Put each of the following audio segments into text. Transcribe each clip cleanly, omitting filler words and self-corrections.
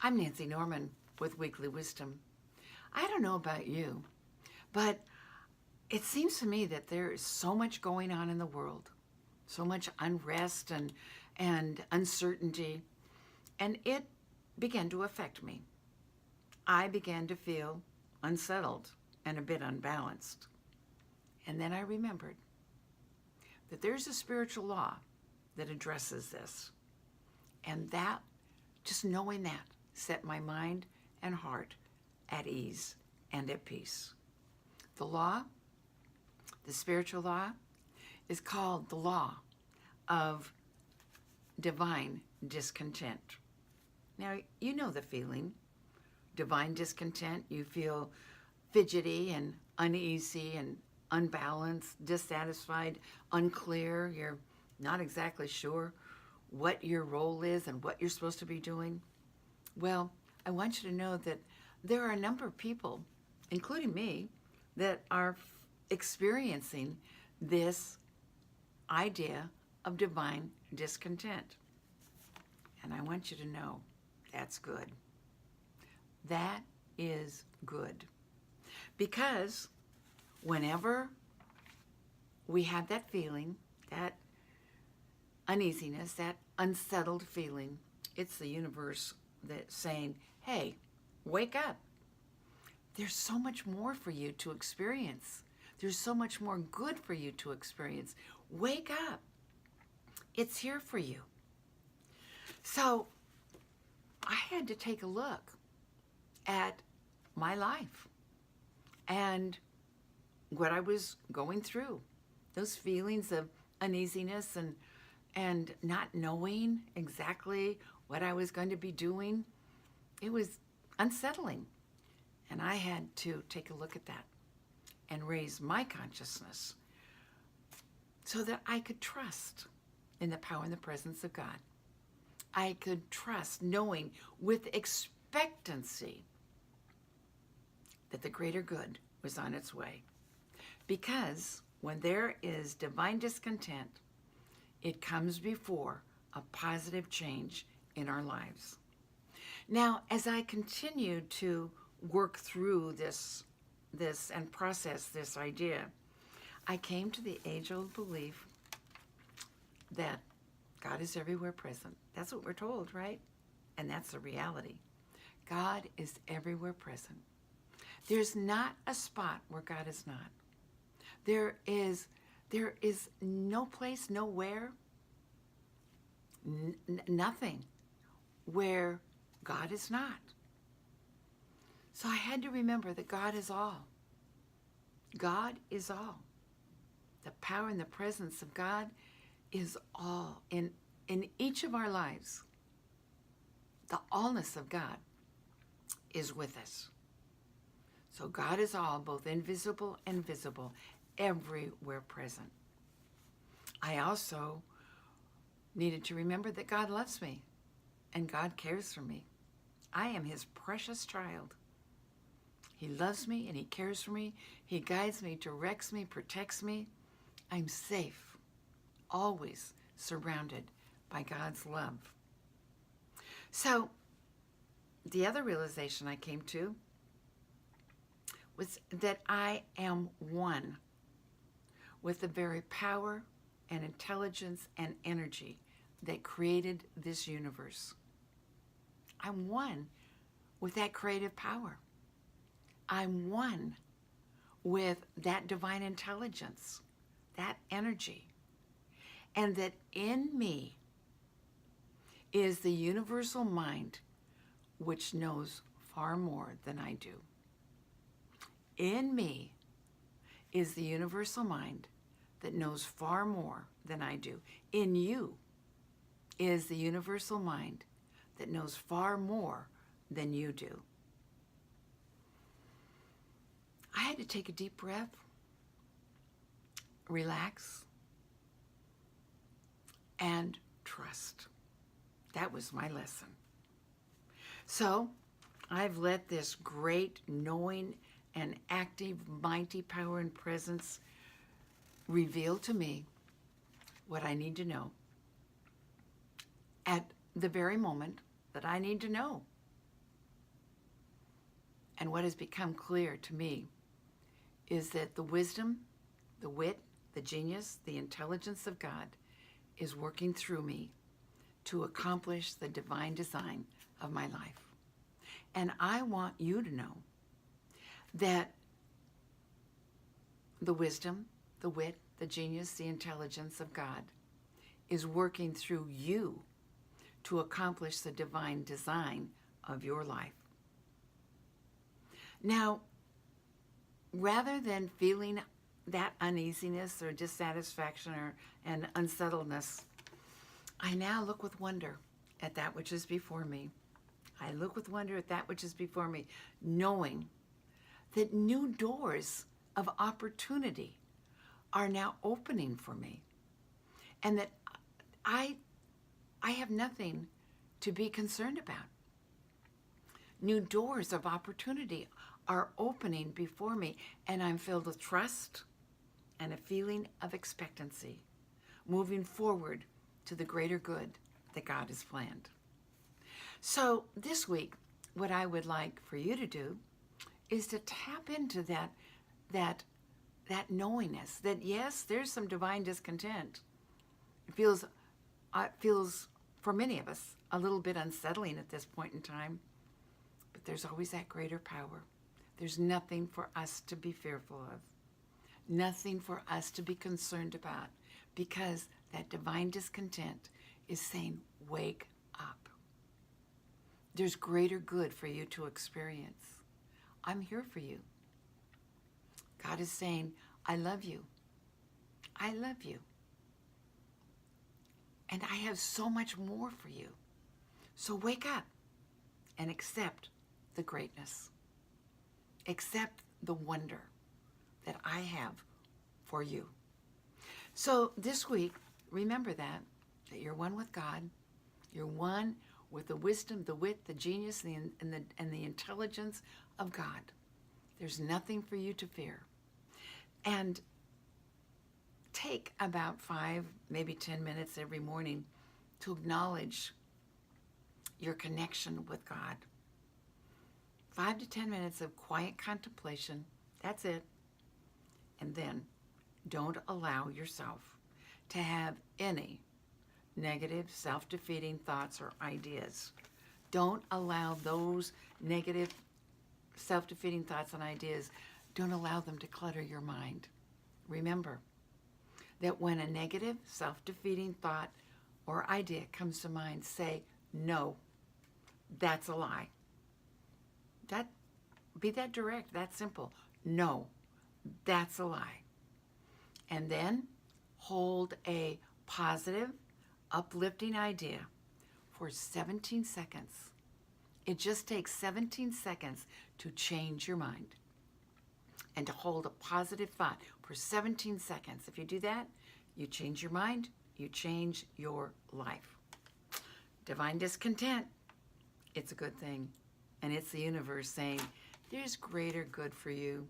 I'm Nancy Norman with Weekly Wisdom. I don't know about you, but it seems to me that there is so much going on in the world, so much unrest and uncertainty, and it began to affect me. I began to feel unsettled and a bit unbalanced. And then I remembered that there's a spiritual law that addresses this. And that, just knowing that, set my mind and heart at ease and at peace. The law, the spiritual law, is called the law of divine discontent. Now, you know the feeling. Divine discontent, you feel fidgety and uneasy and unbalanced, dissatisfied, unclear. You're not exactly sure what your role is and what you're supposed to be doing. Well, I want you to know that there are a number of people, including me, that are experiencing this idea of divine discontent. And I want you to know that's good. That is good. Because whenever we have that feeling, that uneasiness, that unsettled feeling, it's the universe that's saying, hey, wake up. There's so much more for you to experience. There's so much more good for you to experience. Wake up. It's here for you. So I had to take a look at my life and what I was going through, those feelings of uneasiness and not knowing exactly what I was going to be doing. It was unsettling. And I had to take a look at that and raise my consciousness so that I could trust in the power and the presence of God. I could trust knowing with expectancy that the greater good was on its way. Because when there is divine discontent, it comes before a positive change in our lives. Now, as I continued to work through this and process this idea, I came to the age-old belief that God is everywhere present. That's what we're told, right? And that's the reality. God is everywhere present. There's not a spot where God is not. There is no place, nowhere, nothing where God is not. So I had to remember that God is all. God is all. The power and the presence of God is all. In each of our lives, the allness of God is with us. So God is all, both invisible and visible, everywhere present. I also needed to remember that God loves me and God cares for me. I am His precious child. He loves me and He cares for me. He guides me, directs me, protects me. I'm safe, always surrounded by God's love. So the other realization I came to was that I am one with the very power and intelligence and energy that created this universe. I'm one with that creative power. I'm one with that divine intelligence, that energy. And that in me is the universal mind which knows far more than I do. In me is the universal mind that knows far more than I do. In you is the universal mind that knows far more than you do. I had to take a deep breath, relax, and trust. That was my lesson. So I've let this great knowing and active, mighty power and presence reveal to me what I need to know at the very moment that I need to know. And what has become clear to me is that the wisdom, the wit, the genius, the intelligence of God is working through me to accomplish the divine design of my life. And I want you to know that the wisdom, the wit, the genius, the intelligence of God is working through you to accomplish the divine design of your life. Now, rather than feeling that uneasiness or dissatisfaction and unsettledness, I now look with wonder at that which is before me. I look with wonder at that which is before me, knowing that new doors of opportunity are now opening for me, and that I have nothing to be concerned about. New doors of opportunity are opening before me, and I'm filled with trust and a feeling of expectancy, moving forward to the greater good that God has planned. So this week, what I would like for you to do is to tap into that knowingness that yes, there's some divine discontent. It feels for many of us a little bit unsettling at this point in time, but there's always that greater power. There's nothing for us to be fearful of, nothing for us to be concerned about, because that divine discontent is saying, wake up. There's greater good for you to experience. I'm here for you. God is saying, I love you. I love you. And I have so much more for you. So wake up and accept the greatness. Accept the wonder that I have for you. So this week, remember that you're one with God. You're one with the wisdom, the wit, the genius, and the intelligence of God. There's nothing for you to fear. And take about 5, maybe 10 minutes every morning to acknowledge your connection with God. 5 to 10 minutes of quiet contemplation. That's it. And then don't allow yourself to have any negative, self-defeating thoughts or ideas. Don't allow those negative, self-defeating thoughts and ideas, don't allow them to clutter your mind. Remember that when a negative, self-defeating thought or idea comes to mind, say, no, that's a lie. Be that direct, that simple. No, that's a lie. And then hold a positive, uplifting idea for 17 seconds. It just takes 17 seconds to change your mind and to hold a positive thought for 17 seconds. If you do that, you change your mind, you change your life. Divine discontent, it's a good thing. And it's the universe saying, there's greater good for you.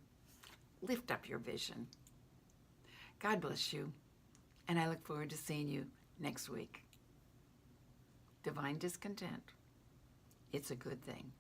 Lift up your vision. God bless you. And I look forward to seeing you next week. Divine discontent, it's a good thing.